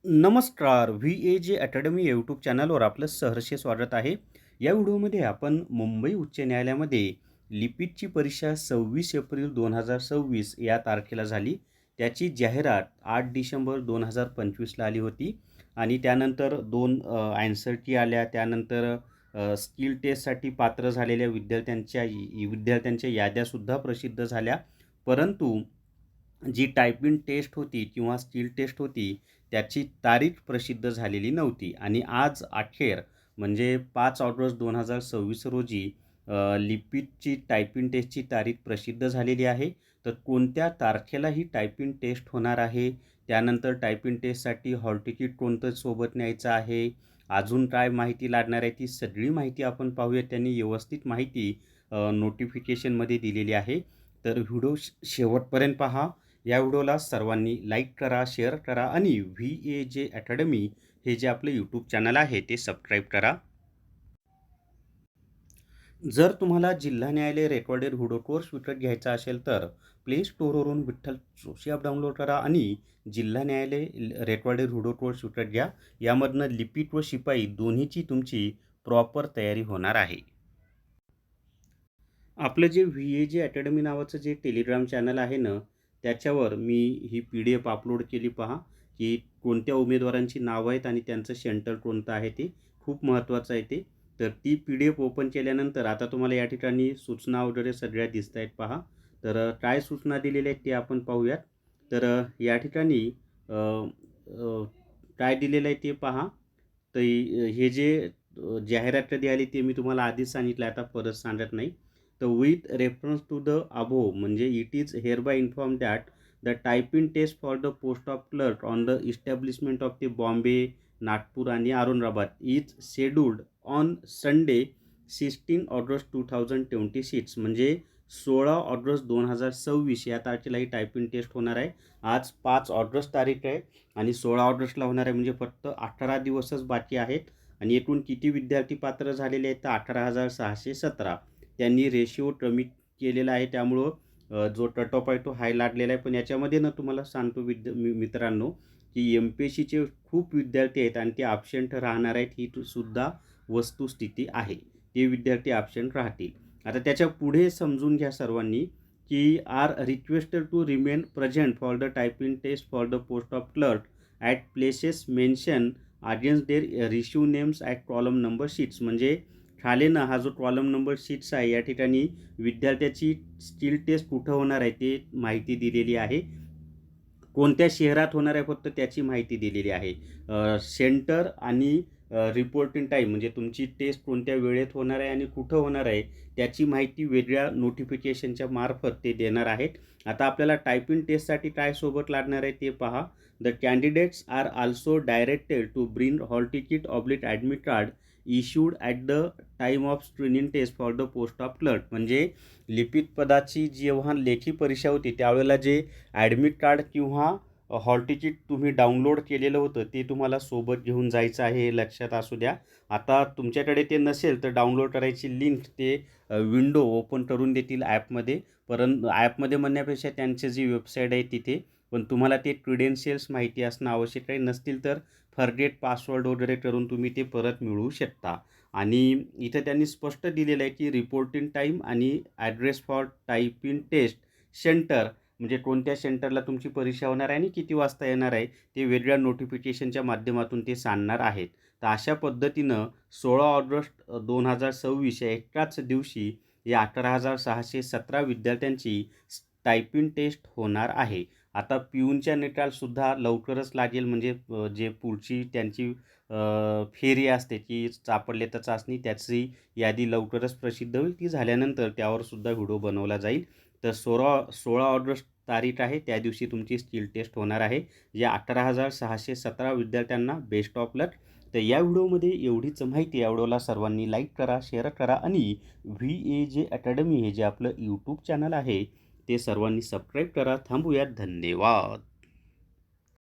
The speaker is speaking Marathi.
नमस्कार. VAJ अकॅडमी यूट्यूब चॅनलवर आपलं सहर्ष स्वागत आहे. या व्हिडिओमध्ये आपण मुंबई उच्च न्यायालयामध्ये लिपिकची परीक्षा 26 एप्रिल 2026 या तारखेला झाली. त्याची जाहिरात 8 डिसेंबर 2025ला आली होती आणि त्यानंतर 2 ॲन्सर की आल्या. त्यानंतर स्किल टेस्टसाठी पात्र झालेल्या विद्यार्थ्यांच्या याद्यासुद्धा प्रसिद्ध झाल्या. परंतु जी टायपिंग टेस्ट होती किंवा स्किल टेस्ट होती त्याची तारीख प्रसिद्ध झालेली नव्हती आणि आज अखेर म्हणजे 5 ऑगस्ट 2026 रोजी लिपिकची टायपिंग टेस्टची तारीख प्रसिद्ध झालेली आहे. तर कोणत्या तारखेला ही टायपिंग टेस्ट होणार आहे, त्यानंतर टायपिंग टेस्टसाठी हॉल तिकीट कोणतं सोबत न्यायचं आहे, अजून काय माहिती लागणार आहे, ती सगळी माहिती आपण पाहूया. त्यांनी व्यवस्थित माहिती नोटिफिकेशनमध्ये दिलेली आहे. तर व्हिडिओ शेवटपर्यंत पहा. या व्हिडिओला सर्वांनी लाईक करा, शेअर करा आणि VAJ अकॅडमी हे जे आपलं यूट्यूब चॅनल आहे ते सबस्क्राईब करा. जर तुम्हाला जिल्हा न्यायालय रेकॉर्डेड व्हिडिओ कोर्स विकत घ्यायचा असेल तर play स्टोअरवरून Vitthal Joshi app download करा आणि जिल्हा न्यायालय रेकॉर्डेड व्हिडिओ कोर्स विकत घ्या. यामधनं लिपिक व शिपाई दोन्हीची तुमची प्रॉपर तयारी होणार आहे. आपलं जे VAJ अकॅडमी नावाचं जे टेलिग्राम चॅनल आहे ना, त्याच्यावर मी ही PDF अपलोड केली. पहा की कोणत्या उमेदवारांची नावं आहेत आणि त्यांचं सेंटर कोणतं आहे, ते खूप महत्त्वाचं आहे ते. तर ती PDF ओपन केल्यानंतर आता तुम्हाला या ठिकाणी सूचना वगैरे सगळ्या दिसत आहेत. पहा, तर काय सूचना दिलेल्या आहेत ते आपण पाहूयात. तर या ठिकाणी काय दिलेलं आहे ते पहा. तर हे जे जाहिरात कधी आली ते मी तुम्हाला आधीच सांगितलं, आता परत सांगत नाही. तर with reference to the above म्हणजे it is hair bye inform that the typing taste for the post of clerk on the establishment of the Bombay, Nagpur आणि Aurangabad is scheduled on Sunday 16 August 2026 म्हणजे 16 ऑगस्ट 2026 या तारखेला ही टायपिंग टेस्ट होणार आहे. आज 5 ऑगस्ट तारीख आहे आणि 16 ऑगस्टला होणार आहे, म्हणजे फक्त 18 दिवसच बाकी आहेत. आणि एकूण किती विद्यार्थी पात्र झालेले आहेत तर 18,617. त्यांनी रेशिओ कमी केलेला आहे, त्यामुळं जो कट ऑफ आहे तो हाय लागलेला आहे. पण याच्यामध्ये ना तुम्हाला सांगतो मित्रांनो की MPSCचे खूप विद्यार्थी आहेत आणि ते ॲबसेंट राहणार आहेत, ही सुद्धा वस्तुस्थिती आहे. ते विद्यार्थी ॲबसेंट राहतील. आता त्याच्या पुढे समजून घ्या सर्वांनी की R requested to remain present for the typing taste for the post of clerk at places mention against there रिशिव names at column number 6. म्हणजे खाली ना हा जो कॉलम नंबर 6 आहे या ठिकाणी विद्यार्थ्याची स्किल टेस्ट कुठं होणार आहे ते माहिती दिलेली आहे. कोणत्या शहरात होणार आहे फक्त त्याची माहिती दिलेली आहे. सेंटर आणि रिपोर्टिंग टाईम म्हणजे तुमची टेस्ट कोणत्या वेळेत होणार आहे आणि कुठं होणार आहे त्याची माहिती वेगळ्या नोटिफिकेशनच्या मार्फत ते देणार आहेत. आता आपल्याला टायपिंग टेस्टसाठी काय सोबत लागणार आहे ते पहा. The candidates are also directed to bring hall ticket oblique admit card issued at the time of screening test for the post of clerk. म्हणजे लिपिक पदाची जेव्हा लेखी परीक्षा होती त्यावेळेला जे ॲडमिट कार्ड किंवा हॉल तिकीट तुम्ही डाउनलोड केलेलं होतं ते तुम्हाला सोबत घेऊन जायचं आहे, हे लक्षात असू द्या. आता तुमच्याकडे ते नसेल तर डाउनलोड करायची लिंक ते विंडो ओपन करून देतील ॲपमध्ये. परंतु ॲपमध्ये म्हणण्यापेक्षा त्यांची जी वेबसाईट आहे तिथे. पण तुम्हाला ते क्रिडेन्शियल्स माहिती असणं आवश्यक आहे. नसतील तर फॉरगेट पासवर्ड वगैरे करून तुम्ही ते परत मिळवू शकता. आणि इथं त्यांनी स्पष्ट दिलेलं आहे की रिपोर्टिंग टाईम आणि address for typing test centre म्हणजे कोणत्या सेंटरला तुमची परीक्षा होणार आहे आणि किती वाजता येणार आहे ते वेगळ्या नोटिफिकेशनच्या माध्यमातून ते सांगणार आहेत. तर अशा पद्धतीनं 16 ऑगस्ट 2026 या एकाच दिवशी या 18,617 विद्यार्थ्यांची टायपिंग टेस्ट होणार आहे. आता पिऊनच्या निकालसुद्धा लवकरच लागेल, म्हणजे जे पुढची त्यांची फेरी असते की सापडले तर चाचणी, त्याची यादी लवकरच प्रसिद्ध होईल. ती झाल्यानंतर त्यावर सुद्धा व्हिडिओ बनवला जाईल. तर 16 ऑगस्ट तारीख आहे, त्या दिवशी तुमची स्किल टेस्ट होणार आहे. या 18,617 विद्यार्थ्यांना बेस्ट ऑफ लक. तर या व्हिडिओमध्ये एवढीच माहिती. या व्हिडिओला सर्वांनी लाईक करा, शेअर करा आणि VAJ अकॅडमी हे जे आपलं यूट्यूब चॅनल आहे ते सर्वांनी सबस्क्राईब करा. थांबूयात. धन्यवाद.